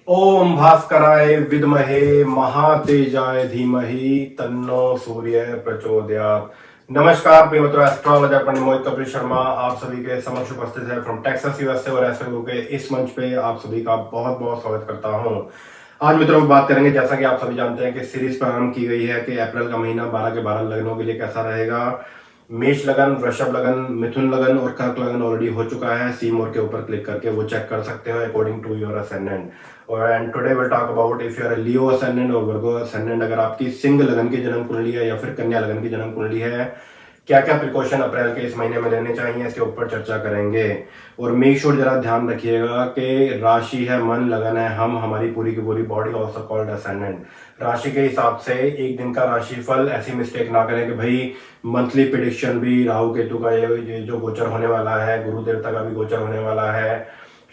ओम भास्कराय विद्महे महातेजाय धीमहि तन्नो सूर्य प्रचोदयात्। नमस्कार प्रिय मित्रों, एस्ट्रोलॉजर पंडित मोहित कपिल शर्मा आप सभी के समक्ष उपस्थित है फ्रॉम टेक्सास यूएसए और ऐसे लोगों के इस मंच पे आप सभी का बहुत बहुत स्वागत करता हूं। आज मित्रों बात करेंगे, जैसा कि आप सभी जानते हैं कि सीरीज प्रारंभ की गई है कि अप्रैल का महीना 12 के 12 लग्नों के लिए कैसा रहेगा। मेष लगन, वृषभ लगन, मिथुन लगन और कर्क लगन ऑलरेडी हो चुका है। सी मोर के ऊपर क्लिक करके वो चेक कर सकते हो अकॉर्डिंग टू योर असेंडेंट। और and today will talk about if you are Leo ascendant और वर्गो असेंडेंट। अगर आपकी सिंह लगन की जन्म कुंडली है या फिर कन्या लगन की जन्म कुंडली है, क्या क्या प्रिकॉशन अप्रैल के इस महीने में लेने चाहिए, इसके ऊपर चर्चा करेंगे। और मेक श्योर जरा ध्यान रखिएगा कि राशि है मन, लगन है हम, हमारी पूरी की पूरी बॉडी ऑल्सो कॉल्ड असेंडेंट। राशि के हिसाब से एक दिन का राशिफल, ऐसी मिस्टेक ना करें कि भाई मंथली प्रिडिक्शन भी राहु केतु का ये जो गोचर होने वाला है, गुरु देवता का भी गोचर होने वाला है,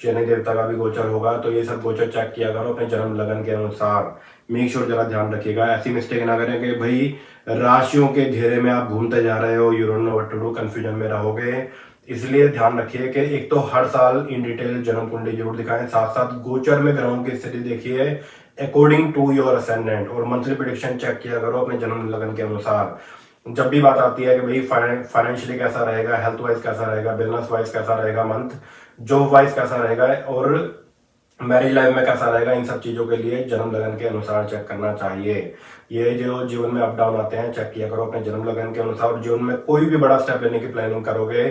शनि देवता का भी गोचर होगा, तो ये सब गोचर चेक किया करो अपने जन्म लगन के अनुसार। मेक श्योर जरा ध्यान रखिएगा, ऐसी मिस्टेक ना करें कि भाई राशियों के घेरे में आप घूमते जा रहे हो, you don't know what to do, confusion में रहोगे। इसलिए ध्यान रखिए कि एक तो हर साल इन डिटेल जन्म कुंडली जरूर दिखाएं, साथ साथ गोचर में ग्रहों की स्थिति देखिए अकॉर्डिंग टू योर असेंडेंट, और मंथली प्रेडिक्शन चेक किया करो अपने जन्म लगन के अनुसार। जब भी बात आती है कि भाई फाइनेंशियली कैसा रहेगा, हेल्थ वाइज कैसा रहेगा, बिजनेस वाइज कैसा रहेगा मंथ, जॉब वाइज कैसा रहेगा और मैरिज लाइफ में कैसा रहेगा, इन सब चीजों के लिए जन्म लगन के अनुसार चेक करना चाहिए। ये जो जीवन में अप डाउन आते हैं, चेक किया करो अपने जन्म लगन के अनुसार। जीवन में कोई भी बड़ा स्टेप लेने की प्लानिंग करोगे,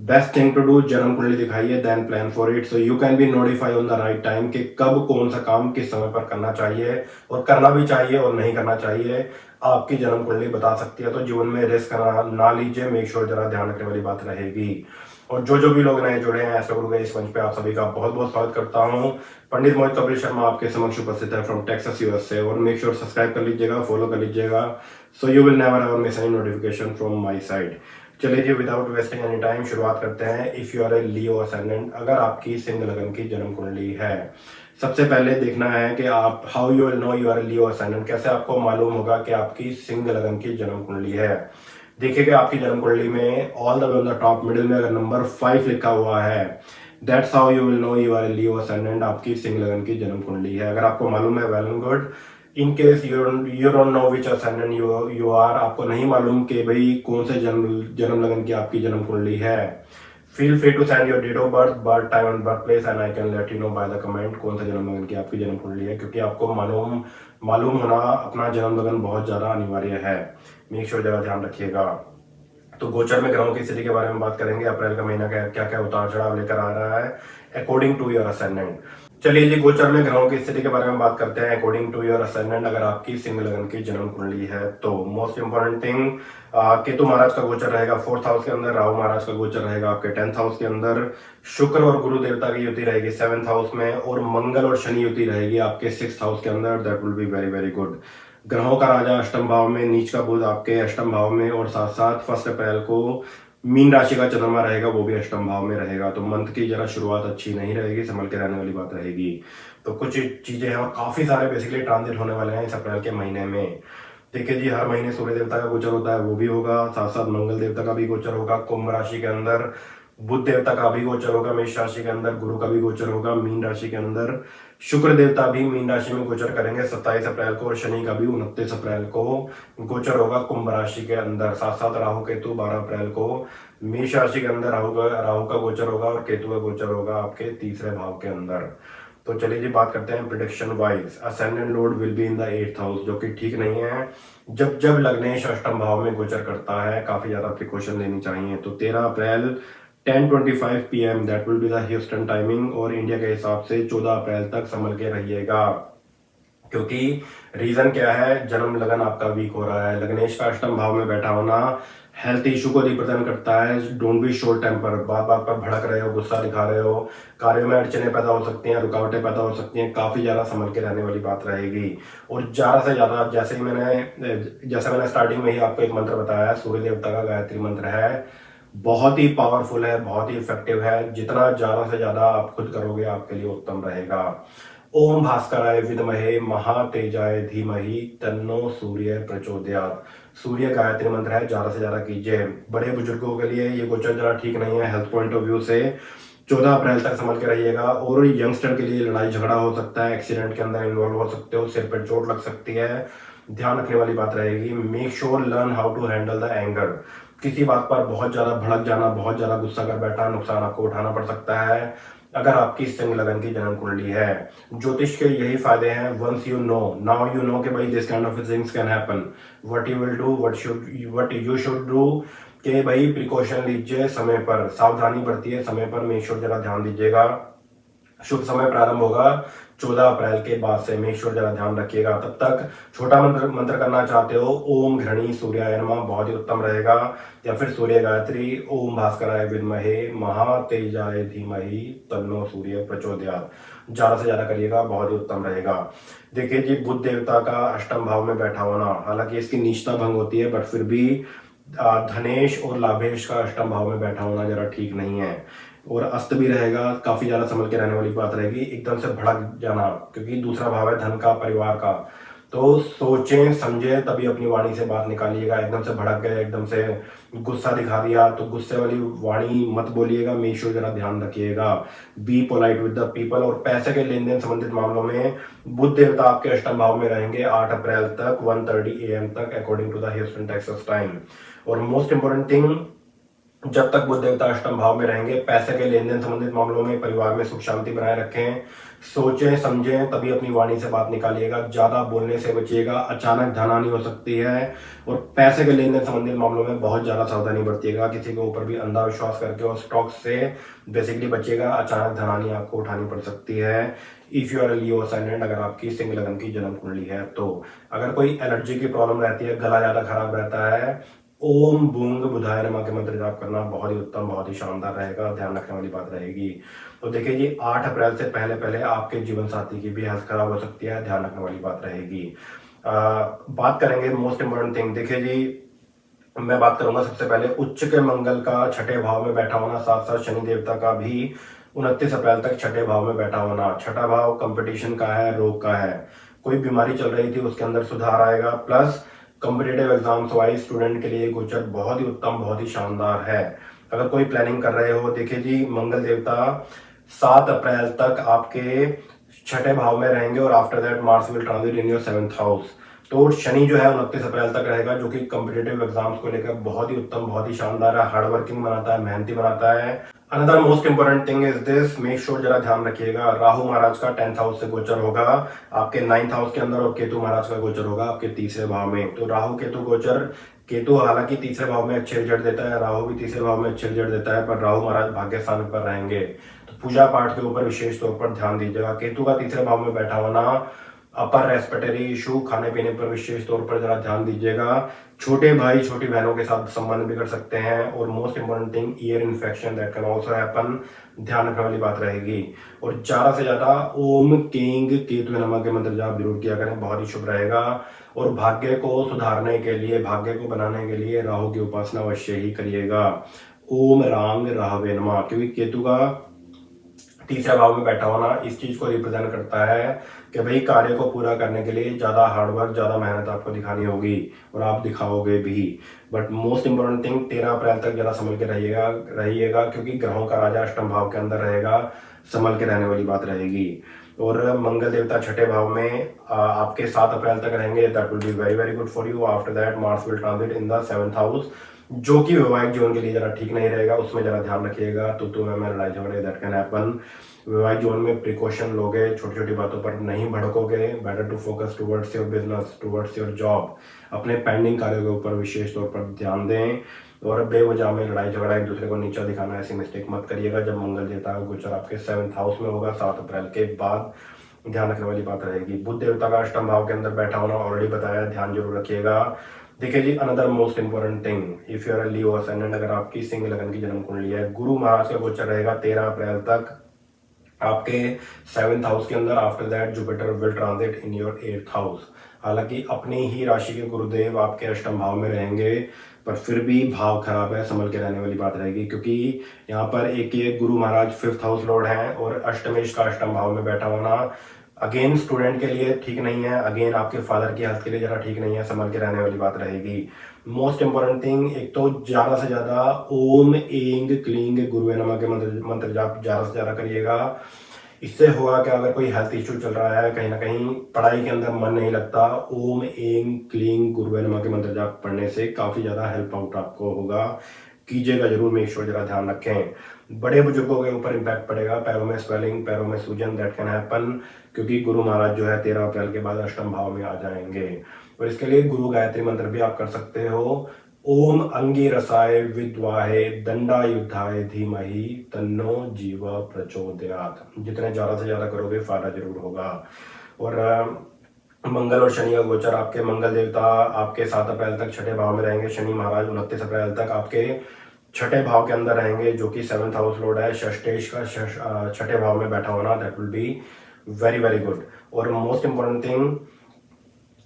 बेस्ट थिंग टू डू जन्म कुंडली दिखाइए, then plan for it, so you can be notify on the right time कि कब कौन सा काम किस समय पर करना चाहिए, और करना भी चाहिए और नहीं करना चाहिए आपकी जन्म कुंडली बता सकती है। तो जीवन में रिस्क ना लीजिए, मेक श्योर जरा ध्यान रखने वाली बात रहेगी। और जो भी लोग नए जुड़े हैं ऐसे गुरु के इस मंच पे आप सभी का बहुत बहुत स्वागत करता हूं। पंडित मोहित कपिल शर्मा आपके समक्ष उपस्थित है फ्रॉम टेक्सास यूएसए। और मेक श्योर सब्सक्राइब कर लीजिएगा, फॉलो कर लीजिएगा, so you will never ever miss any notification from my side. चलिए जी, विदाउट वेस्टिंग एनी टाइम शुरुआत करते हैं। If you are a Leo ascendant, अगर आपकी सिंह लगन की जन्म कुंडली है, सबसे पहले देखना है कि आप how you will know you are a Leo ascendant, कैसे आपको मालूम होगा कि आपकी सिंह लगन की जन्म कुंडली है। देखिए कि आपकी जन्म कुंडली में all the way on the top middle में अगर नंबर 5 लिखा हुआ है, that's how you will know you are a Leo ascendant, आपकी सिंह लगन की जन्म कुंडली है। अगर आपको मालूम है, well and good. In case you don't know which ascendant you are, आपको नहीं मालूम कि भाई कौन से जन्म लगन की आपकी जन्म कुंडली है, feel free to send your date of birth, birth time and birth place, and I can let you know by the comment कौन सा जन्म लगन की आपकी जन्म कुंडली है, क्योंकि आपको मालूम होना अपना जन्म लगन बहुत ज्यादा अनिवार्य है। मेक श्योर जरा ध्यान रखिएगा। तो गोचर में ग्रहों की स्थिति के बारे में बात करेंगे। अप्रैल का महीना क्या क्या उतार चढ़ाव लेकर आ रहा है अकॉर्डिंग टू योर असेंडेंट। चलिए जी, गोचर में ग्रहों की स्थिति के बारे में बात करते हैं अकॉर्डिंग टू योर असेंडेंट। अगर आपकी सिंह लगन की जन्म कुंडली है तो मोस्ट इंपॉर्टेंट थिंग, केतु महाराज का गोचर रहेगा 4th हाउस के अंदर, राहु महाराज का गोचर रहेगा आपके 10th हाउस के अंदर, शुक्र और गुरु देवता की युति रहेगी 7th हाउस में, और मंगल और शनि युति रहेगी आपके 6th हाउस के अंदर। That will be very very good. ग्रहों का राजा अष्टम भाव में, नीच का बुध आपके अष्टम भाव में, और साथ साथ 1 अप्रैल को मीन राशि का चंद्रमा रहेगा, वो भी अष्टम भाव में रहेगा। तो मंथ की जरा शुरुआत अच्छी नहीं रहेगी, संभल के रहने वाली बात रहेगी। तो कुछ चीजें हैं और काफी सारे बेसिकली ट्रांजिट होने वाले हैं इस अप्रैल के महीने में। देखिए जी, हर महीने सूर्य देवता का गोचर होता है, वो भी होगा, साथ साथ मंगल देवता का भी गोचर होगा कुंभ राशि के अंदर, बुध देवता का भी गोचर होगा मेष राशि के अंदर, गुरु का भी गोचर होगा मीन राशि के अंदर, शुक्र देवता भी मीन राशि में गोचर करेंगे 27 अप्रैल को, और शनि का भी 29 अप्रैल को गोचर होगा कुंभ राशि के अंदर। साथ साथ राहु केतु 12 अप्रैल को मेष राशि के अंदर राहु का गोचर होगा, और केतु का गोचर होगा आपके तीसरे भाव के अंदर। तो चलिए जी, बात करते हैं prediction wise. Ascendant Lord will be in the 8th house, जो कि ठीक नहीं है। जब जब लग्नेश अष्टम भाव में गोचर करता है, काफी ज्यादा प्रिकॉशन लेनी चाहिए। तो 13 April 10:25 PM, that will be the Houston timing, और इंडिया के हिसाब से 14 अप्रैल तक संभल के रहिएगा। क्योंकि रीजन क्या है, जन्म लगन आपका वीक हो रहा है। लग्नेश का अष्टम भाव में बैठा होना हेल्थ इशू को रिप्रेजेंट करता है। डोंट बी शॉर्ट टेम्पर, बात बात पर भड़क रहे हो, गुस्सा दिखा रहे हो, कार्यों में अड़चने पैदा हो सकती हैं, रुकावटें पैदा हो सकती हैं, काफी ज्यादा संभल के रहने वाली बात रहेगी। और ज्यादा से ज्यादा, जैसे मैंने स्टार्टिंग में ही आपको एक मंत्र बताया, सूर्य देवता का गायत्री मंत्र है, बहुत ही पावरफुल है, बहुत ही इफेक्टिव है। जितना ज्यादा से ज्यादा आप खुद करोगे आपके लिए उत्तम रहेगा। ओम भास्कराय विद्महे महातेजाय धीमहि तन्नो सूर्य प्रचोदयात्। सूर्य गायत्री मंत्र है, ज्यादा से ज्यादा कीजिए। बड़े बुजुर्गों के लिए ये गोचर जरा ठीक नहीं है हेल्थ पॉइंट ऑफ व्यू से, 14 अप्रैल तक संभल के रहिएगा। और यंगस्टर के लिए लड़ाई झगड़ा हो सकता है, एक्सीडेंट के अंदर इन्वॉल्व हो सकते हो, सिर पर चोट लग सकती है, ध्यान रखने वाली बात रहेगी। Make sure learn how to handle the anger. किसी बात पर बहुत ज्यादा भड़क जाना, बहुत ज्यादा गुस्सा कर बैठना, नुकसान आपको उठाना पड़ सकता है अगर आपकी सिंह लगन की जन्म कुंडली है। ज्योतिष के यही फायदे हैं, once you know now you know कि भाई this kind of things can happen, what you will do, what you should do, कि भाई प्रिकॉशन लीजिए, समय पर सावधानी बरतिए, समय पर मेक श्योर जरा ध्यान दीजिएगा। शुभ समय प्रारंभ होगा 14 अप्रैल के बाद से, मेक श्योर जरा ध्यान रखिएगा। तब तक छोटा मंत्र करना चाहते हो, ओम घृणी सूर्याय नमः बहुत ही उत्तम रहेगा, या फिर सूर्य गायत्री, ओम भास्कराय विद्महे महातेजाय धीमहि तन्नो सूर्य प्रचोदयात्, ज्यादा से ज्यादा करिएगा, बहुत ही उत्तम रहेगा। देखिए जी, बुध देवता का अष्टम भाव में बैठा होना, हालांकि इसकी नीचता भंग होती है, बट फिर भी धनेश और लाभेश का अष्टम भाव में बैठा होना जरा ठीक नहीं है। और अस्त भी रहेगा, काफी ज्यादा संभल के रहने वाली बात रहेगी, एकदम से भड़क जाना, क्योंकि दूसरा भाव है धन का, परिवार का। तो सोचें समझे तभी अपनी वाणी से बात निकालिएगा। एकदम से भड़क गए, एकदम से गुस्सा दिखा दिया, तो गुस्से वाली वाणी मत बोलिएगा, मेक श्योर जरा ध्यान रखिएगा। Be polite with the people. और पैसे के लेन देन संबंधित मामलों में बुध देवता आपके अष्टम भाव में रहेंगे 8 अप्रैल तक 1:30 AM तक, according to the Houston Texas time. और मोस्ट इंपोर्टेंट थिंग, जब तक बुध देवता अष्टम भाव में रहेंगे, पैसे के लेन देन संबंधित मामलों में परिवार में सुख शांति बनाए रखें। सोचें समझें तभी अपनी वाणी से बात निकालिएगा, ज्यादा बोलने से बचिएगा, अचानक धनहानि हो सकती है। और पैसे के लेन देन संबंधित मामलों में बहुत ज्यादा सावधानी बरतिएगा, किसी के ऊपर भी अंधा विश्वास करके और स्टॉक से बेसिकली बचिएगा, अचानक धनहानि आपको उठानी पड़ सकती है। If you are Leo ascendant, अगर आपकी सिंह लगन की जन्म कुंडली है तो। अगर कोई एलर्जी की प्रॉब्लम रहती है, गला ज्यादा खराब रहता है, ओम बूंग बुधाय नमः के मंत्र जाप करना बहुत ही उत्तम, बहुत ही शानदार रहेगा, ध्यान रखने वाली बात रहेगी। तो देखिए जी, 8 अप्रैल से पहले पहले आपके जीवन साथी की भी हेल्थ खराब हो सकती है, ध्यान रखने वाली बात रहेगी। बात करेंगे मोस्ट इंपोर्टेंट थिंग। देखिए जी, मैं बात करूंगा सबसे पहले उच्च के मंगल का छठे भाव में बैठा होना, साथ साथ शनि देवता का भी 29 अप्रैल तक छठे भाव में बैठा होना। छठा भाव कंपटीशन का है, रोग का है, कोई बीमारी चल रही थी उसके अंदर सुधार आएगा, plus competitive exams wise student के लिए गोचर बहुत ही उत्तम, बहुत ही शानदार है। अगर कोई प्लानिंग कर रहे हो, देखिए जी, मंगल देवता 7 अप्रैल तक आपके छठे भाव में रहेंगे, और after that Mars will transit in your 7th house. तो शनि जो है 29 अप्रैल तक रहेगा, जो कि कॉम्पिटेटिव एग्जाम्स को लेकर बहुत ही उत्तम, बहुत ही शानदार है, हार्ड वर्किंग बनाता है, मेहनती बनाता है। Another most important thing is this, make sure जरा ध्यान रखिएगा, राहु महाराज का 10th हाउस से गोचर होगा आपके 9th हाउस के अंदर, और केतु महाराज का गोचर होगा आपके तीसरे भाव में। तो राहु केतु गोचर, केतु हालांकि तीसरे भाव में अच्छे रिजल्ट देता है, राहु भी तीसरे भाव में अच्छे रिजल्ट देता है, पर राहु महाराज भाग्य स्थान पर रहेंगे, तो पूजा पाठ के ऊपर विशेष तौर पर ध्यान दीजिएगा। केतु का तीसरे भाव में बैठा होना, अपर रेस्पिरेटरी इशू, खाने पीने पर विशेष तौर पर जरा ध्यान दीजिएगा। छोटे भाई छोटी बहनों के साथ संबंध बिगड़ सकते हैं। और most important thing, ear infection that can also happen, ध्यान रखने वाली बात रहेगी। और ज्यादा से ज्यादा ओम किंग केतु नमः के मंत्र जाप जरूर किया करें, बहुत ही शुभ रहेगा। और भाग्य को सुधारने के लिए, भाग्य को बनाने के लिए राहु की उपासना अवश्य ही करिएगा। ओम रांग राहवे नमः, क्योंकि केतु का तीसरा भाव में बैठा होना इस चीज को रिप्रेजेंट करता है कि भाई कार्य को पूरा करने के लिए ज्यादा हार्डवर्क, ज्यादा मेहनत आपको दिखानी होगी, और आप दिखाओगे भी। बट मोस्ट इंपोर्टेंट थिंग, 13 अप्रैल तक जरा संभल के रहिएगा, क्योंकि ग्रहों का राजा अष्टम भाव के अंदर रहेगा, संभल के रहने वाली बात रहेगी। और मंगल देवता छठे भाव में आपके 7 अप्रैल तक रहेंगे, that will be very very good for you. After that Mars will transit in the 7th house, जो कि वैवाहिक जीवन के लिए जरा ठीक नहीं रहेगा, उसमें जरा ध्यान रखिएगा। तो मैं लड़ाई झगड़े दैट कैन हैपन। वैवाहिक जीवन में प्रिकॉशन लोगे, छोटी छोटी बातों पर नहीं भड़कोगे, better to focus towards your business, towards your job, अपने पेंडिंग कार्यों के ऊपर विशेष तौर पर ध्यान दें। और बेवजह में लड़ाई झगड़ा, एक दूसरे को नीचा दिखाना, ऐसी मिस्टेक मत करिएगा। जब मंगल देवता का गोचर आपके 7th हाउस में होगा 7 अप्रैल के बाद, ध्यान रखने वाली बात रहेगी। बुध देवता का अष्टम भाव के अंदर बैठा होना ऑलरेडी बताया, ध्यान जरूर रखिएगा। देखिए जी, another most important thing, if you are a Leo ascendant, अगर आपकी सिंह लगन की जन्म कुंडली है, गुरु महाराज का गोचर रहेगा 13 अप्रैल तक आपके 7th हाउस के अंदर। After that Jupiter will transit in your 8th house. हालांकि अपनी ही राशि के गुरुदेव आपके अष्टम भाव में रहेंगे, पर फिर भी भाव खराब है, संभल के रहने वाली बात रहेगी, क्योंकि यहाँ पर एक ये Guru Maharaj 5th house Lord हैं, और अष्टमेश का अष्टम भाव में बैठा होना अगेन स्टूडेंट के लिए ठीक नहीं है, अगेन आपके फादर की हेल्थ के लिए ज़रा ठीक नहीं है, संभल के रहने वाली बात रहेगी। मोस्ट इंपॉर्टेंट थिंग, एक तो ज़्यादा से ज़्यादा ओम एंग क्लींग गुरुवे नमः के मंत्र जाप ज़्यादा से ज़्यादा करिएगा। इससे होगा क्या, अगर कोई हेल्थ इशू चल रहा है, कहीं ना कहीं पढ़ाई के अंदर मन नहीं लगता, ओम एंग क्लींग गुरुवे नमः के मंत्र जाप पढ़ने से काफ़ी ज़्यादा हेल्प आउट आपको होगा। कीजिएगा जरूर, मेक श्योर जरा ध्यान रखें। बड़े बुजुर्गों के ऊपर इम्पैक्ट पड़ेगा, पैरों में स्वेलिंग, पैरों में सूजन, दैट कैन हैपन, क्योंकि गुरु महाराज जो है 13 अप्रैल के बाद अष्टम भाव में आ जाएंगे। और इसके लिए गुरु गायत्री मंत्र भी आप कर सकते हो। ओम अंगिरसाय विद्वाहे दंडा युद्धाय धीमहि तन्नो जीव प्रचोदयात। जितने ज्यादा से ज्यादा करोगे फायदा जरूर होगा। और मंगल और शनि का गोचर, आपके मंगल देवता आपके 7 अप्रैल तक छठे भाव में रहेंगे। शनि महाराज 29 अप्रैल तक आपके छठे भाव के अंदर रहेंगे, जो कि 7th हाउस लॉर्ड है। षष्ठेश का छठे भाव में बैठा होना, that will be very very good. और मोस्ट इंपॉर्टेंट थिंग,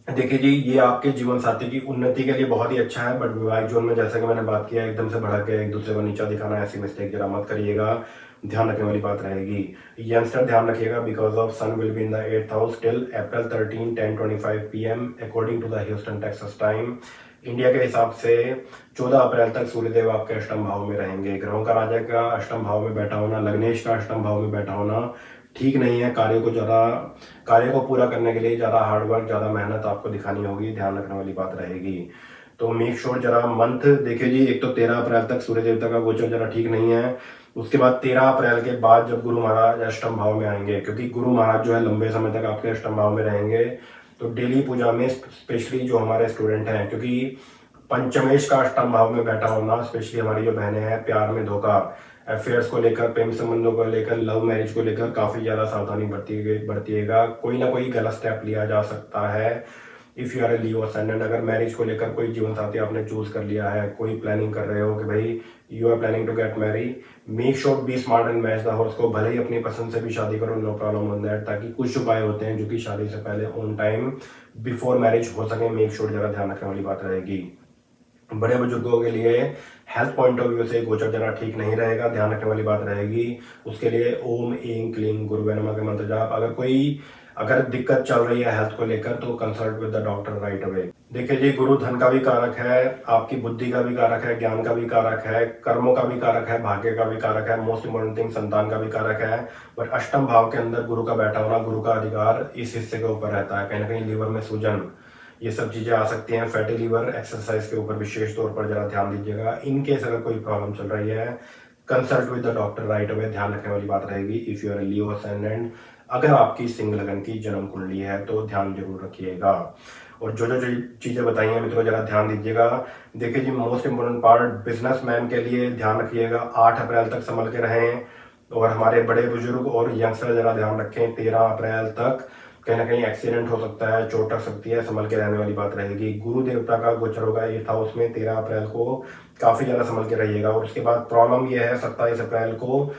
देखिए जी, ये आपके जीवन साथी की उन्नति के लिए बहुत ही अच्छा है, बट विवाहिक जोन में जैसे कि मैंने बात किया, एकदम से भड़क के एक दूसरे को नीचा दिखाना, ऐसी मिस्टेक जरा मत करिएगा, ध्यान रखने वाली बात रहेगी। यंगस्टर ध्यान रखिएगा, because of Sun will be in the 8th house till April 13 10:25 PM according to the Houston Texas time. India के हिसाब से 14 अप्रैल तक सूर्यदेव आपके अष्टम भाव में रहेंगे। ग्रहों का राजा का अष्टम भाव में बैठा होना, लग्नेश का अष्टम भाव में बैठा होना ठीक नहीं है। कार्य को पूरा करने के लिए ज़्यादा हार्डवर्क, ज़्यादा मेहनत आपको दिखानी होगी, ध्यान रखने वाली बात रहेगी। तो मेक श्योर जरा मंथ देखिए जी, एक तो 13 अप्रैल तक सूर्य देवता का गोचर जरा ठीक नहीं है। उसके बाद 13 अप्रैल के बाद जब गुरु महाराज अष्टम भाव में आएंगे, क्योंकि गुरु महाराज जो है लंबे समय तक आपके अष्टम भाव में रहेंगे, तो डेली पूजा में स्पेशली जो हमारे स्टूडेंट हैं, क्योंकि पंचमेश का अष्टम भाव में बैठा होना, स्पेशली हमारी जो बहनें हैं, प्यार में धोखा, अफेयर्स को लेकर, प्रेम संबंधों को लेकर, लव मैरिज को लेकर काफी ज्यादा सावधानी बरतिएगा। कोई ना कोई गलत स्टेप लिया जा सकता है। If you are a Leo ascendant, अगर मैरिज को लेकर कोई जीवन साथी आपने चूज कर लिया है, कोई प्लानिंग कर रहे हो कि भाई you are planning to get marry, make sure be smart and match the horse को। भले ही अपनी पसंद से भी शादी करो, नो प्रॉब्लम ऑन दैट, ताकि कुछ उपाय होते हैं जो कि शादी से पहले ऑन टाइम बिफोर मैरिज हो सके। मेक श्योर जरा ध्यान रखने वाली बात रहेगी। बड़े बुजुर्गों के लिए हेल्थ पॉइंट ऑफ व्यू से गोचर जरा ठीक नहीं रहेगा, ध्यान रखने वाली बात रहेगी। उसके लिए ओम एं क्लीं गुरुवे नमः के मंत्र जाप, अगर दिक्कत चल रही है हेल्थ को लेकर, तो consult with the doctor right away. देखिए जी, गुरु धन का भी कारक है, आपकी बुद्धि का भी कारक है, ज्ञान का भी कारक है, कर्मों का भी कारक है, भाग्य का भी कारक है, मोस्ट इंपोर्टेंट थिंग संतान का भी कारक है। बट अष्टम भाव के अंदर गुरु का बैठा होना, गुरु का अधिकार इस हिस्से के ऊपर रहता है। कहीं ना कहीं लीवर में सूजन, ये सब चीजें आ सकती हैं। फैटी लीवर, एक्सरसाइज के ऊपर विशेष तौर पर जरा ध्यान दीजिएगा। इन केस अगर कोई प्रॉब्लम चल रही है, consult with the doctor right away, ध्यान रखने वाली बात रहेगी। If you are Leo ascendant, अगर आपकी सिंह लगन की जन्म कुंडली है तो ध्यान जरूर रखिएगा। और जो जो चीजें बताई हैं मित्रों, जरा ध्यान दीजिएगा। देखिए जी, मोस्ट इंपोर्टेंट पार्ट बिजनेसमैन के लिए ध्यान रखिएगा, 8 अप्रैल तक संभल के रहें। और हमारे बड़े बुजुर्ग और यंगस्टर जरा ध्यान रखें, 13 अप्रैल तक कहीं ना कहीं एक्सीडेंट हो सकता है, चोट लग सकती है, संभल के रहने वाली बात रहेगी। गुरु देवता का गोचर होगा 8th हाउस में 13 अप्रैल को, काफी ज्यादा संभल के रहिएगा। और उसके बाद प्रॉब्लम यह है, 27 अप्रैल को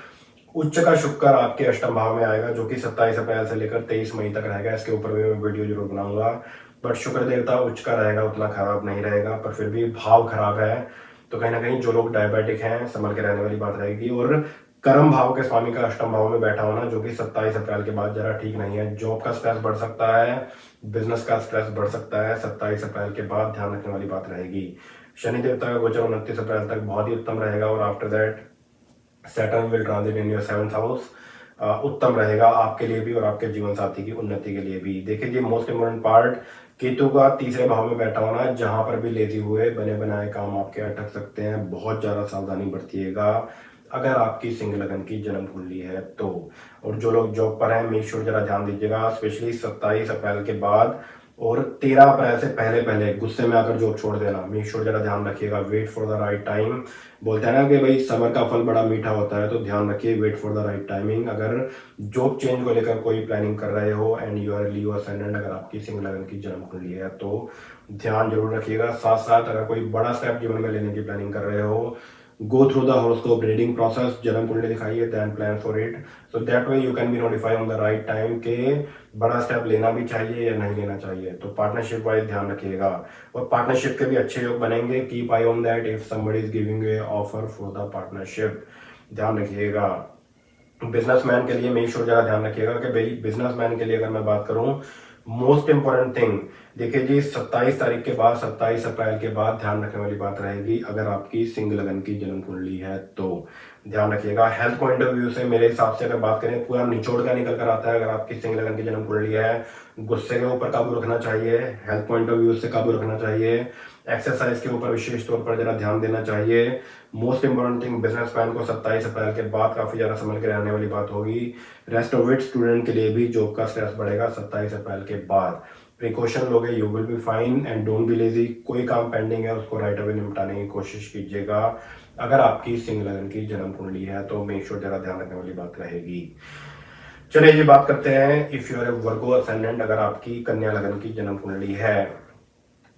उच्च का शुक्र आपके अष्टम भाव में आएगा, जो कि 27 अप्रैल से लेकर 23 मई तक रहेगा। इसके ऊपर भी मैं वीडियो जरूर बनाऊंगा। बट शुक्र देवता उच्च का रहेगा, उतना खराब नहीं रहेगा, पर फिर भी भाव खराब है, तो कहीं ना कहीं जो लोग डायबिटिक हैं, संभल के रहने वाली बात रहेगी। और कर्म भाव के स्वामी का अष्टम भाव में बैठा होना, जो कि 27 अप्रैल के बाद जरा ठीक नहीं है। जॉब का स्ट्रेस बढ़ सकता है, बिजनेस का स्ट्रेस बढ़ सकता है, 27 अप्रैल के बाद ध्यान रखने वाली बात रहेगी। शनि देवता का गोचर 29 अप्रैल तक बहुत ही उत्तम रहेगा, और after that Saturn will transit in your 7th house, उत्तम रहेगा आपके लिए भी और आपके जीवन साथी की उन्नति के लिए भी। देखिए जी, मोस्ट इंपोर्टेंट पार्ट, केतु का तीसरे भाव में बैठा होना, जहां पर भी लेते हुए बने बनाए काम आपके अटक सकते हैं। बहुत ज्यादा सावधानी बरतिएगा अगर आपकी सिंह लगन की जन्म कुंडली है तो। और जो लोग जॉब पर हैं, मेक श्योर जरा ध्यान दीजिएगा, स्पेशली 27 अप्रैल के बाद और 13 अप्रैल से पहले पहले गुस्से में आकर जॉब छोड़ देना। मेक श्योर जरा ध्यान रखिएगा, wait for the right time. बोलते हैं ना कि भाई सबर का फल बड़ा मीठा होता है, तो ध्यान रखिए, wait for the right timing. अगर जॉब चेंज को लेकर कोई प्लानिंग कर रहे हो and you are Leo ascendant, अगर आपकी सिंह लगन की जन्म कुंडली है तो ध्यान जरूर रखिएगा। साथ साथ अगर कोई बड़ा स्टेप जीवन में लेने की प्लानिंग कर रहे हो, go through the horoscope reading process, जन्म कुंडली दिखाइए, then plan for it, so that way you can be notified on the right time के बड़ा स्टेप लेना भी चाहिए या नहीं लेना चाहिए। तो पार्टनरशिप वाइज ध्यान रखिएगा, और पार्टनरशिप के भी अच्छे योग बनेंगे। Keep I on that if somebody is giving you a offer for the partnership, ध्यान रखिएगा। बिजनेसमैन के लिए मेक श्योर जरा ध्यान रखिएगा कि भाई बिजनेसमैन के लिए अगर मैं बात करूं, मोस्ट इंपॉर्टेंट थिंग, देखिए जी 27 तारीख के बाद, 27 अप्रैल के बाद ध्यान रखने वाली बात रहेगी, अगर आपकी सिंह लगन की जन्म कुंडली है तो ध्यान रखिएगा। हेल्थ पॉइंट ऑफ व्यू से मेरे हिसाब से अगर बात करें, पूरा निचोड़ का निकल कर आता है। अगर आपकी सिंह लगन की जन्म कुंडली है, गुस्से के ऊपर काबू रखना चाहिए, हेल्थ पॉइंट ऑफ व्यू से काबू रखना चाहिए, एक्सरसाइज के ऊपर विशेष तौर पर जरा ध्यान देना चाहिए। मोस्ट इंपॉर्टेंट थिंग, बिजनेसमैन को 27 अप्रैल के बाद काफी ज्यादा संभल के रहने वाली बात होगी। रेस्ट ऑफ इट स्टूडेंट के लिए भी जॉब का स्ट्रेस बढ़ेगा 27 अप्रैल के बाद। प्रिकॉशन लोगे, you will be fine and don't be lazy. कोई काम पेंडिंग है उसको राइट अवे निपटाने की कोशिश कीजिएगा। अगर आपकी सिंह लगन की जन्म कुंडली है तो मेक श्योर जरा ध्यान रखने वाली बात रहेगी। चलिए ये बात करते हैं if you are a Virgo ascendant, अगर आपकी कन्या लगन की जन्म कुंडली है,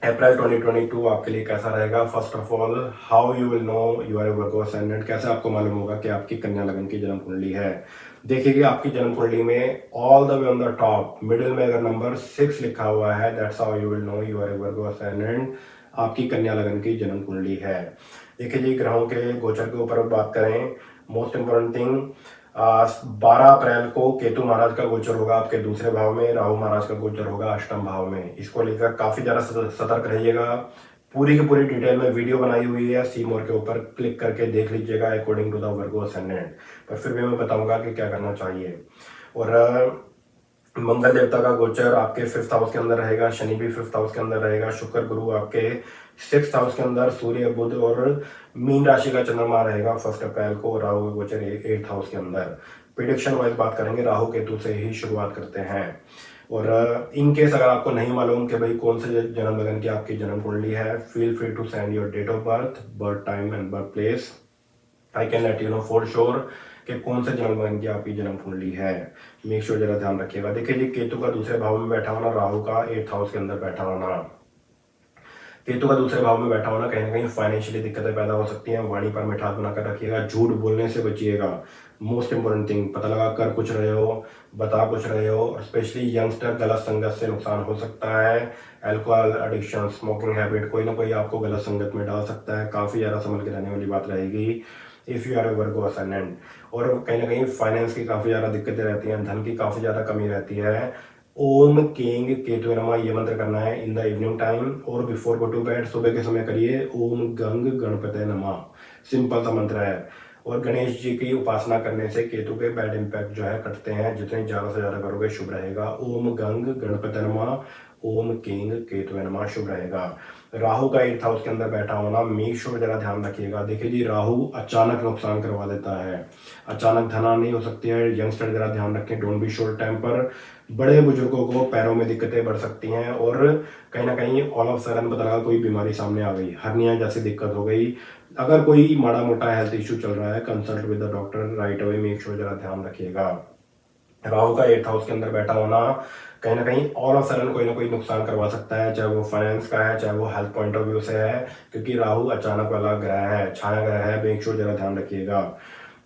अप्रैल 2022 आपके लिए कैसा रहेगा। First of all, how you will know you are a Virgo ascendant, कैसे आपको मालूम होगा कि आपकी कन्या लगन की जन्म कुंडली है। देखिए कि आपकी जन्म कुंडली में all the way on the top middle में अगर नंबर 6 लिखा हुआ है, that's how you will know you are a Virgo ascendant, आपकी कन्या लगन की जन्म कुंडली है। देखिए जी ग्रहों के गोचर के ऊपर बात करें, मोस्ट इंपोर्टेंट थिंग, 12 अप्रैल को केतु महाराज का गोचर होगा आपके दूसरे भाव में, राहु महाराज का गोचर होगा अष्टम भाव में। इसको लेकर काफी ज्यादा सतर्क रहिएगा। पूरी की पूरी डिटेल में वीडियो बनाई हुई है, सी मोर के ऊपर क्लिक करके देख लीजिएगा according to the Virgo ascendant. पर फिर भी मैं बताऊंगा कि क्या करना चाहिए। और मंगल देवता का गोचर आपके 5th हाउस के अंदर रहेगा, शनि भी 5th हाउस के अंदर रहेगा, शुक्र गुरु आपके 6th हाउस के अंदर, सूर्य बुध और मीन राशि का चंद्रमा रहेगा 1 अप्रैल को, राहु का गोचर 8th हाउस के अंदर। प्रिडिक्शन वाइज बात करेंगे, राहु केतु से ही शुरुआत करते हैं। और इन केस अगर आपको नहीं मालूम कि भाई कौन से जन्म लगन की आपकी जन्म कुंडली है, feel free to send your date of birth, birth time and birth place. I can let you know for sure कि कौन से जन्म लगन की आपकी जन्म कुंडली है। मेक श्योर जरा ध्यान रखिएगा। देखिए जी केतु का दूसरे भाव में बैठा होना, राहु का 8th हाउस के अंदर बैठा होना, केतु का दूसरे भाव में बैठा होना कहीं ना कहीं फाइनेंशियली दिक्कतें पैदा हो सकती हैं। वाणी पर मिठास बनाकर रखिएगा, झूठ बोलने से बचिएगा। मोस्ट इंपोर्टेंट थिंग, पता लगा कर कुछ रहे हो, बता कुछ रहे हो, और स्पेशली यंगस्टर गलत संगत से नुकसान हो सकता है। अल्कोहल एडिक्शन, स्मोकिंग हैबिट, कोई ना कोई आपको गलत संगत में डाल सकता है। काफी ज्यादा संभल के रहने वाली बात रहेगी if you are a Virgo ascendant. और कहीं ना कहीं फाइनेंस की काफी ज्यादा दिक्कतें रहती हैं, धन की काफी ज्यादा कमी रहती है। ओम किंग केतु नमः ये मंत्र करना है इन द इवनिंग टाइम और बिफोर गो टू बेड, सुबह के समय करिए। ओम गंग गणपते नमः, सिंपल सा मंत्र है। और गणेश जी की उपासना करने से केतु के बैड इंपैक्ट जो है कटते हैं, जितने ज्यादा से ज्यादा करोगे शुभ रहेगा। ओम गंग गणपते नमः, ओम किंग केतु नमः, शुभ रहेगा। राहु का 8th हाउस के अंदर बैठा होना, मेक श्योर जरा ध्यान रखिएगा। देखिए जी राहु अचानक नुकसान करवा देता है, अचानक धनहानि हो सकती है। यंगस्टर जरा ध्यान रखें, डोंट बी शॉर्ट टेम्पर। बड़े बुजुर्गों को पैरों में दिक्कतें बढ़ सकती हैं और कहीं ना कहीं ऑल ऑफ सडन पता लगा कोई बीमारी सामने आ गई, हर्निया जैसी दिक्कत हो गई। अगर कोई माड़ा मोटा हेल्थ इश्यू चल रहा है, consult with the doctor right away, make sure जरा ध्यान रखिएगा। राहु का 8th हाउस के अंदर बैठा होना कहीं ना कहीं ऑल ऑफ सडन कोई ना कोई नुकसान करवा सकता है, चाहे वो फाइनेंस का है, चाहे वो हेल्थ पॉइंट ऑफ व्यू से है, क्योंकि राहु अचानक वाला ग्रह है, छाया ग्रह है। मेक श्योर जरा ध्यान रखिएगा।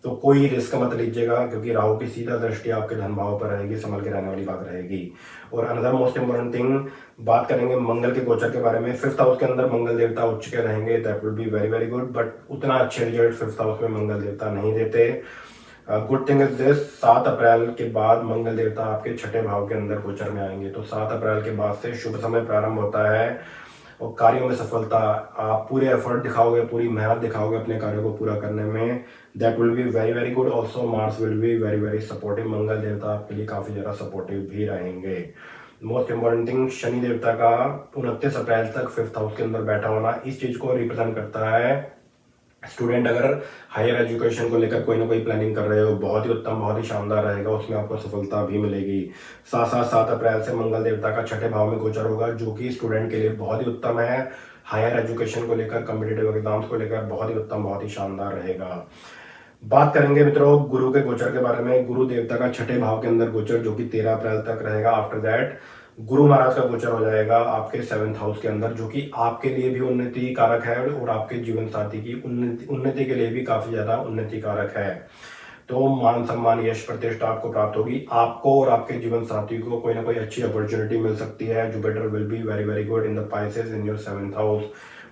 तो कोई रिस्क मत लीजिएगा, क्योंकि राहु की सीधा दृष्टि आपके धन भाव पर रहेगी, संभल के रहने वाली बात रहेगी। और अनदर मोस्ट इंपोर्टेंट थिंग, बात करेंगे मंगल के गोचर के बारे में। 5th हाउस के अंदर मंगल देवता उच्च के रहेंगे, that will be very very good, but उतना अच्छे रिजल्ट 5th हाउस में मंगल देवता नहीं देते। गुड थिंग इज दिस, 7 अप्रैल के बाद मंगल देवता आपके 6ठे भाव के अंदर गोचर में आएंगे, तो 7 अप्रैल के बाद से शुभ समय प्रारंभ होता है और कार्यों में सफलता, आप पूरे एफर्ट दिखाओगे, पूरी मेहनत दिखाओगे अपने कार्यों को पूरा करने में, that will be very very good. Also Mars will be very very supportive, मंगल देवता आपके लिए काफी ज्यादा सपोर्टिव भी रहेंगे। मोस्ट इंपॉर्टेंट थिंग, शनि देवता का 29 अप्रैल तक 5th हाउस के अंदर बैठा होना इस चीज को रिप्रेजेंट करता है। स्टूडेंट अगर हायर एजुकेशन को लेकर कोई ना कोई प्लानिंग कर रहे हो, बहुत ही उत्तम, बहुत ही शानदार रहेगा, उसमें आपको सफलता भी मिलेगी। साथ साथ 7 अप्रैल से मंगल देवता का 6ठे भाव में गोचर होगा, जो कि स्टूडेंट के लिए बहुत ही उत्तम है। हायर एजुकेशन को लेकर, कॉम्पिटेटिव एग्जाम्स को लेकर बहुत ही उत्तम, बहुत ही शानदार रहेगा। बात करेंगे मित्रों गुरु के गोचर के बारे में। गुरु देवता का 6ठे भाव के अंदर गोचर, जो कि 13 अप्रैल तक रहेगा। आफ्टर दैट गुरु महाराज का गोचर हो जाएगा आपके 7th हाउस के अंदर, जो कि आपके लिए भी उन्नति कारक है और आपके जीवन साथी की उन्नति के लिए भी काफी ज्यादा उन्नति कारक है। तो मान सम्मान यश प्रतिष्ठा आपको प्राप्त होगी, आपको और आपके जीवन साथी को कोई ना कोई अच्छी अपॉर्चुनिटी मिल सकती है। Jupiter will be very very good in the Pisces in your 7th house.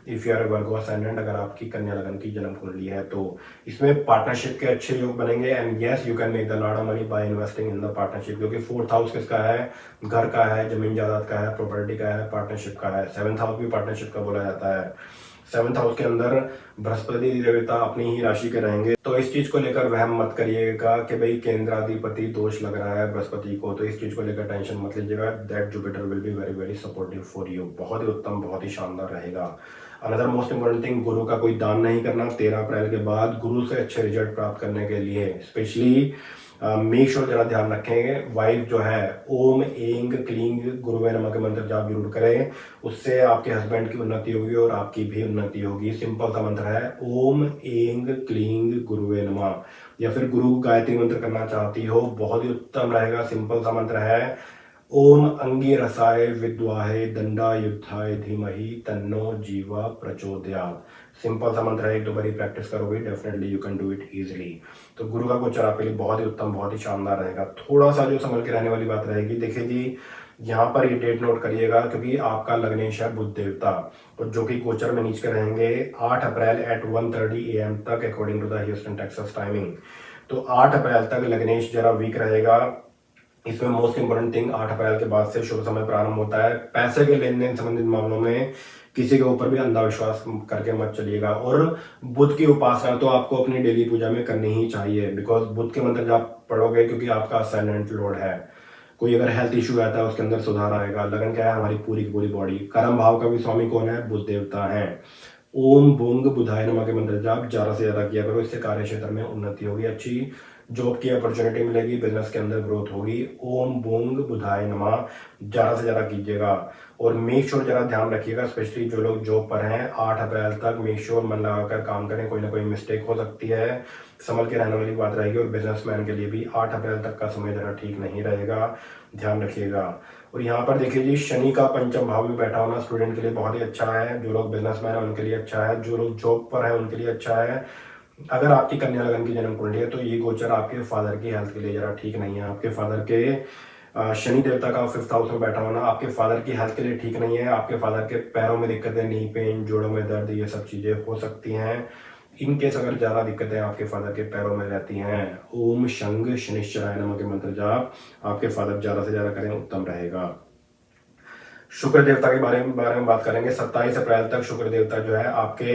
If you are a Virgo ascendant, अगर आपकी कन्या लगन की जन्म कुंडली है तो इसमें पार्टनरशिप के अच्छे योग बनेंगे and yes you can make the lot of money by investing in the partnership, क्योंकि 4th हाउस किसका है, घर का है, जमीन जायदाद का है, प्रॉपर्टी का है, पार्टनरशिप का है। 7th हाउस भी पार्टनरशिप का बोला जाता है। 7th हाउस के अंदर बृहस्पति देवता अपनी ही राशि के रहेंगे, तो इस चीज को लेकर वहम मत करिएगा कि भाई केंद्राधिपति दोष लग रहा है बृहस्पति को, तो इस चीज को लेकर टेंशन मत लीजिएगा। That Jupiter will be very very supportive for you, बहुत ही उत्तम, बहुत ही शानदार रहेगा। अनदर मोस्ट इंपॉर्टेंट थिंग, गुरु का कोई दान नहीं करना 13 अप्रैल के बाद। गुरु से अच्छे रिजल्ट प्राप्त करने के लिए स्पेशली मेक श्योर जरा ध्यान रखेंगे, वाइफ जो है ओम एंग क्लींग गुरुवे नमः के मंत्र जाप जरूर करें, उससे आपके हस्बैंड की उन्नति होगी और आपकी भी उन्नति होगी। सिंपल सा मंत्र है ओम एंग क्लींग गुरुवे नमः, या फिर गुरु गायत्री मंत्र करना चाहती हो, बहुत ही उत्तम रहेगा। सिंपल सा मंत्र है ओम अंगिरसाय विद्वाहे दंडा युद्धाय धीमहि तन्नो जीवा प्रचोदयात्। सिंपल सा मंत्र है, एक दो बारी प्रैक्टिस करोगे definitely you can do it easily. तो गुरु का गोचर आपके लिए बहुत ही उत्तम, बहुत ही शानदार रहेगा। थोड़ा सा जो संभल के रहने वाली बात रहेगी, देखिए जी यहाँ पर ये डेट नोट करिएगा क्योंकि आपका लग्नेश है बुध देवता, और जो कि गोचर में नीच के रहेंगे 8 अप्रैल एट 1:30 AM तक according to the Houston Texas timing. तो 8 अप्रैल तक लग्नेश जरा वीक रहेगा। इसमें मोस्ट इंपोर्टेंट थिंग 8 अप्रैल के बाद से शुभ समय प्रारंभ होता है। पैसे के लेन देन संबंधित मामलों में किसी के ऊपर भी अंधाविश्वास करके मत चलिएगा। और बुध की उपासना तो आपको अपनी डेली पूजा में करनी ही चाहिए, बिकॉज बुध के मंत्र आप पढ़ोगे क्योंकि आपका असेंडेंट लॉर्ड है। कोई अगर हेल्थ इशू रहता है उसके अंदर सुधार आएगा। लगन क्या है, हमारी पूरी की पूरी बॉडी। कर्म भाव का भी स्वामी कौन है, बुध देवता है। ओम बुंग बुधाय नमः के मंत्र जाप ज्यादा से ज्यादा किया करो, इससे कार्य क्षेत्र में उन्नति होगी, अच्छी जॉब की अपॉर्चुनिटी मिलेगी, बिजनेस के अंदर ग्रोथ होगी। ओम बुंग बुधाय नमः ज्यादा से ज्यादा कीजिएगा। और मेक श्योर जरा ध्यान रखिएगा, स्पेशली जो लोग जॉब पर हैं 8 अप्रैल तक मेक श्योर मन लगाकर काम करें, कोई ना कोई मिस्टेक हो सकती है, संभल के रहने वाली बात रहेगी। और बिजनेसमैन के लिए भी 8 अप्रैल तक का समय जरा ठीक नहीं रहेगा, ध्यान रखिएगा। और यहाँ पर देखिए जी शनि का पंचम भाव में बैठा होना स्टूडेंट के लिए बहुत ही अच्छा है। जो लोग बिजनेसमैन है उनके लिए अच्छा है, जो लोग जॉब पर है उनके लिए अच्छा है। अगर आपकी कन्या लगन की जन्म कुंडली है तो ये गोचर आपके फादर की हेल्थ के लिए जरा ठीक नहीं है। आपके फादर के शनि देवता का 5th हाउस में बैठा होना आपके फादर की हेल्थ के लिए ठीक नहीं है। आपके फादर के पैरों में दिक्कतें, नी पेन, जोड़ों में दर्द, ये सब चीजें हो सकती हैं। इन केस अगर ज्यादा दिक्कतें आपके फादर के पैरों में रहती हैं, ओम शंग शनिश्चराय नमः के मंत्र जाप आपके फादर ज्यादा से ज्यादा करें, उत्तम रहेगा। शुक्र देवता के बारे में बात करेंगे। 27 अप्रैल तक शुक्र देवता जो है आपके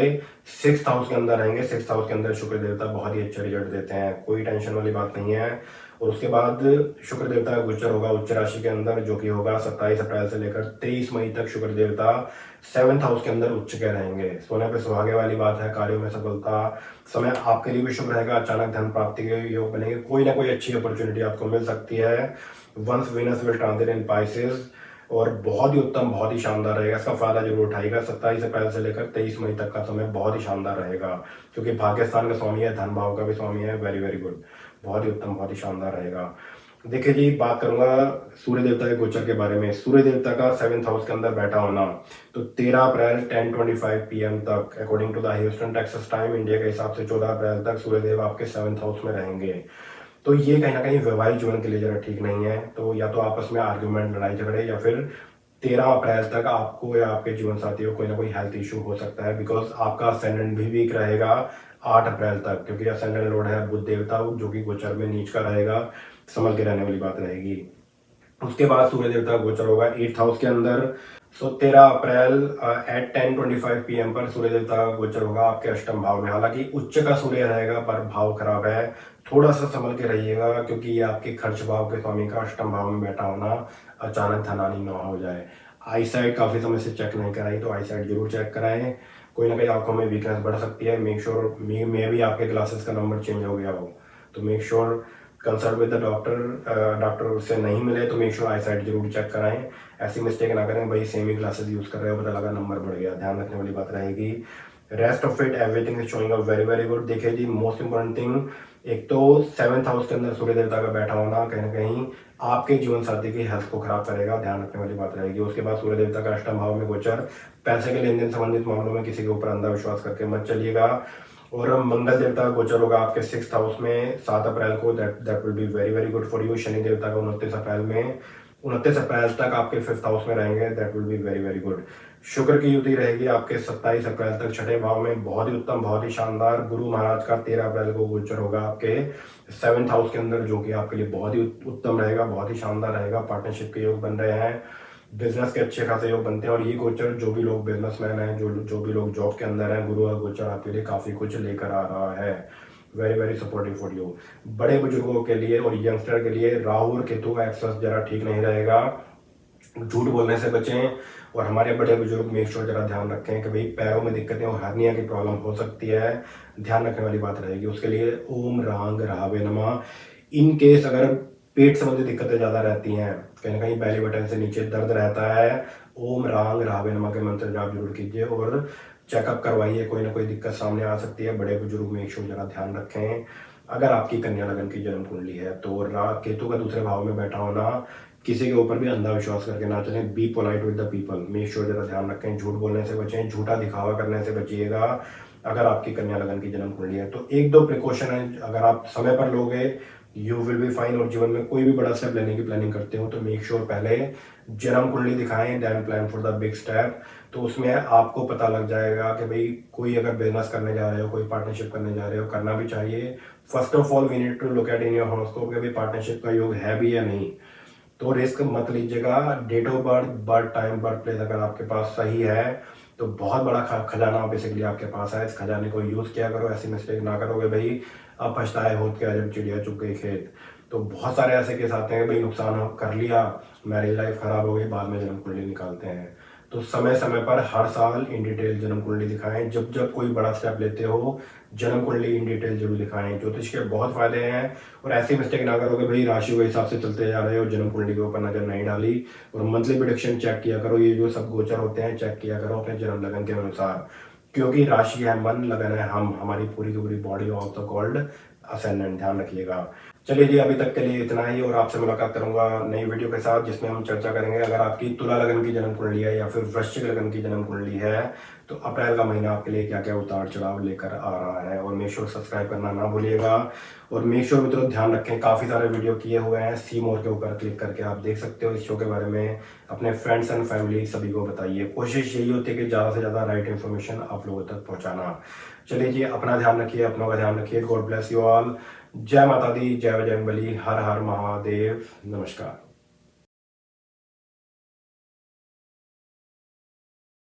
6th हाउस के अंदर रहेंगे। 6th हाउस के अंदर शुक्र देवता बहुत ही अच्छे रिजल्ट देते हैं, कोई टेंशन वाली बात नहीं है। और उसके बाद शुक्र देवता का गोचर होगा उच्च राशि के अंदर, जो कि होगा 27 अप्रैल से लेकर 23 मई तक। शुक्र देवता 7th हाउस के अंदर उच्च के रहेंगे। सोने पे सुहागे वाली बात है, कार्यों में सफलता, समय आपके लिए भी शुभ रहेगा। अचानक धन प्राप्ति के योग बनेंगे, कोई ना कोई अच्छी अपॉर्चुनिटी आपको मिल सकती है। Once Venus will transit in Pisces, और बहुत ही उत्तम, बहुत ही शानदार रहेगा। इसका फायदा जरूर उठाएगा। 27 अप्रैल से लेकर 23 मई तक का समय बहुत ही शानदार रहेगा, क्योंकि भाग्यस्थान का स्वामी है, धन भाव का भी स्वामी है। वेरी वेरी गुड, बहुत ही उत्तम, बहुत ही शानदार रहेगा। देखिए जी बात करूंगा सूर्य देवता के गोचर के बारे में। सूर्य देवता का 7th हाउस के अंदर बैठा होना, तो 13 अप्रैल 10:25 PM तक according to the Houston Texas time India के हिसाब से 14 अप्रैल तक सूर्य देव आपके 7th हाउस में रहेंगे। तो ये कहीं ना कहीं वैवाहिक जीवन के लिए जरा ठीक नहीं है। तो या तो आपस में आर्ग्यूमेंट, लड़ाई झगड़े, या फिर 13 अप्रैल तक आपको या आपके जीवन साथी को कोई ना कोई हेल्थ इशू हो सकता है, बिकॉज आपका असेंडेंट भी वीक रहेगा 8 अप्रैल तक, क्योंकि असेंडेंट लॉर्ड है बुध देवता, जो कि गोचर में नीच का रहेगा, संभल के रहने वाली बात रहेगी। उसके बाद सूर्य देवता गोचर होगा 8th हाउस के अंदर। सो 13 अप्रैल एट 10:25 PM पर सूर्य देवता का गोचर होगा आपके अष्टम भाव में। हालांकि उच्च का सूर्य रहेगा पर भाव खराब है, थोड़ा सा संभल के रहिएगा, क्योंकि ये आपके खर्च भाव के स्वामी का अष्टम भाव में बैठा होना, अचानक धनानी ना हो जाए। आई साइड काफी समय से चेक नहीं कराई, तो आई साइड जरूर चेक कराएं। कोई ना कोई आंखों में वीकनेस बढ़ सकती है। मेक श्योर मे भी आपके ग्लासेस का नंबर चेंज हो गया हो, तो make sure consult with the doctor. Doctor उससे नहीं मिले तो मेक श्योर आई साइड जरूर चेक कराएं। ऐसी मिस्टेक ना करें, भाई सेम ही ग्लासेस यूज कर रहे हो, पता लगा नंबर बढ़ गया, ध्यान रखने वाली बात रहेगी। Rest of it everything is showing up very very good. देखिए जी मोस्ट इंपोर्टेंट थिंग, एक तो 7th हाउस के अंदर सूर्य देवता का बैठा होना कहीं ना कहीं आपके जीवन साथी की हेल्थ को खराब करेगा, ध्यान रखने वाली बात रहेगी। उसके बाद सूर्य देवता का अष्टम भाव में गोचर, पैसे के लेन देन संबंधित मामलों में किसी के ऊपर अंधविश्वास करके मत चलिएगा। और मंगल देवता का गोचर होगा आपके 6th हाउस में 7 अप्रैल को, that will be very very good for you. Shani देवता का 29 अप्रैल में 29 अप्रैल तक आपके 5th हाउस में रहेंगे, that will be very very good. शुक्र की युति रहेगी आपके 27 अप्रैल तक छठे भाव में, बहुत ही उत्तम, बहुत ही शानदार। गुरु महाराज का 13 अप्रैल को गोचर होगा आपके 7th हाउस के अंदर, जो कि आपके लिए बहुत ही उत्तम रहेगा, बहुत ही शानदार रहेगा। पार्टनरशिप के योग बन रहे हैं, बिजनेस के अच्छे खासे योग बनते हैं। और ये गोचर जो भी लोग बिजनेसमैन हैं, जो भी लोग जॉब के अंदर हैं, गुरु का गोचर आपके लिए काफी कुछ लेकर आ रहा है। Very very supportive for you. बड़े बुजुर्गों के लिए और यंगस्टर के लिए राहु और केतु का एक्सेस जरा ठीक नहीं रहेगा, झूठ बोलने से बचें। और हमारे बड़े बुजुर्ग मेक श्योर जरा ध्यान रखें कि भाई पैरों में दिक्कतें और हर्निया की प्रॉब्लम हो सकती है, ध्यान रखने वाली बात रहेगी उसके लिए। ओम रांग रावे नमः। इन केस अगर पेट संबंधी दिक्कतें ज्यादा रहती हैं, कहीं ना कहीं बैली बटन से नीचे दर्द रहता है, ओम रांग रावे नमः के मंत्र जाप जरूर कीजिए और चेकअप करवाइए, कोई ना कोई दिक्कत सामने आ सकती है। बड़े बुजुर्ग में एक जरा ध्यान रखें। अगर आपकी कन्या लगन की जन्म कुंडली है तो केतु का दूसरे भाव में बैठा होना, किसी के ऊपर भी अंधा विश्वास करके ना चलें। Be polite with the people, make sure जरा ध्यान रखें, झूठ बोलने से बचें, झूठा दिखावा करने से बचिएगा। अगर आपकी कन्या लगन की जन्म कुंडली है तो एक दो प्रिकॉशन है, अगर आप समय पर लोगे यू विल बी फाइन। और जीवन में कोई भी बड़ा स्टेप लेने की प्लानिंग करते हो तो मेक श्योर पहले जन्म कुंडली दिखाएं, then plan for the big step. तो उसमें आपको पता लग जाएगा कि भाई कोई अगर बिजनेस करने जा रहे हो, कोई पार्टनरशिप करने जा रहे हो, करना भी चाहिए। First of all we need to look at in your horoscope कि भाई पार्टनरशिप का योग है भी या नहीं। तो रिस्क मत लीजिएगा। Date of birth, birth time, birth place अगर आपके पास सही है तो बहुत बड़ा खजाना बेसिकली आपके पास है। इस खजाने को यूज किया करो, ऐसी मिस्टेक ना करोगे भाई अब पछताए होत क्या जब चिड़िया चुग गई खेत। तो बहुत सारे ऐसे केस आते हैं भाई नुकसान कर लिया, मैरिज लाइफ खराब हो गई, बाद में जन्म कुंडली निकालते हैं। तो समय समय पर हर साल इन डिटेल जन्म कुंडली दिखाएं। जब जब कोई बड़ा स्टेप लेते हो जन्म कुंडली इन डिटेल जरूर दिखाएं। ज्योतिष के बहुत फायदे हैं और ऐसी मिस्टेक ना करो कि भाई राशि के हिसाब से चलते जा रहे हो, जन्म कुंडली के ऊपर नजर नहीं डाली। और मंथली प्रेडिक्शन चेक किया करो, ये जो सब गोचर होते हैं चेक किया करो अपने जन्म लगन के अनुसार, क्योंकि राशि है मन, लगन है हम, हमारी पूरी की पूरी बॉडी ऑल्सो कॉल्ड असेंडेंट, ध्यान रखिएगा। चलिए जी, अभी तक के लिए इतना ही और आपसे मुलाकात करूंगा नई वीडियो के साथ जिसमें हम चर्चा करेंगे। अगर आपकी तुला लगन की जन्म कुंडली है या फिर वृश्चिक लगन की जन्म कुंडली है तो अप्रैल का महीना आपके लिए क्या क्या उतार चढ़ाव लेकर आ रहा है। और मेक श्योर सब्सक्राइब करना ना भूलिएगा। और मेक श्योर मित्रों ध्यान रखें, काफी सारे वीडियो किए हुए हैं, सी मोर के ऊपर क्लिक करके आप देख सकते हो। इस शो के बारे में अपने फ्रेंड्स एंड फैमिली सभी को बताइए। कोशिश यही होती है कि ज्यादा से ज्यादा राइट इन्फॉर्मेशन आप लोगों तक पहुंचाना। चलिए जी, अपना ध्यान रखिए, अपनों का ध्यान रखिए। God bless you all. जय माता दी, जय बजरंगबली, हर हर महादेव, नमस्कार।